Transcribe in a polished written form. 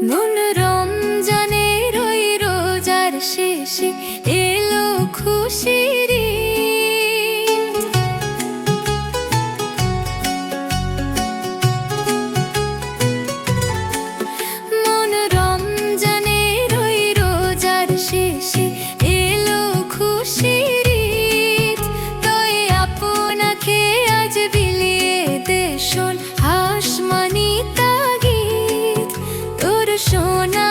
মন রমজানের ওই রোজার শেষে এলো খুশির ঈদ। মন রমজানের ওই রোজার শেষে এলো খুশির ঈদ। তাই আপনাকে আজ বিলিয়ে দে শোন আসমানি তাগিদ, তোর সোনা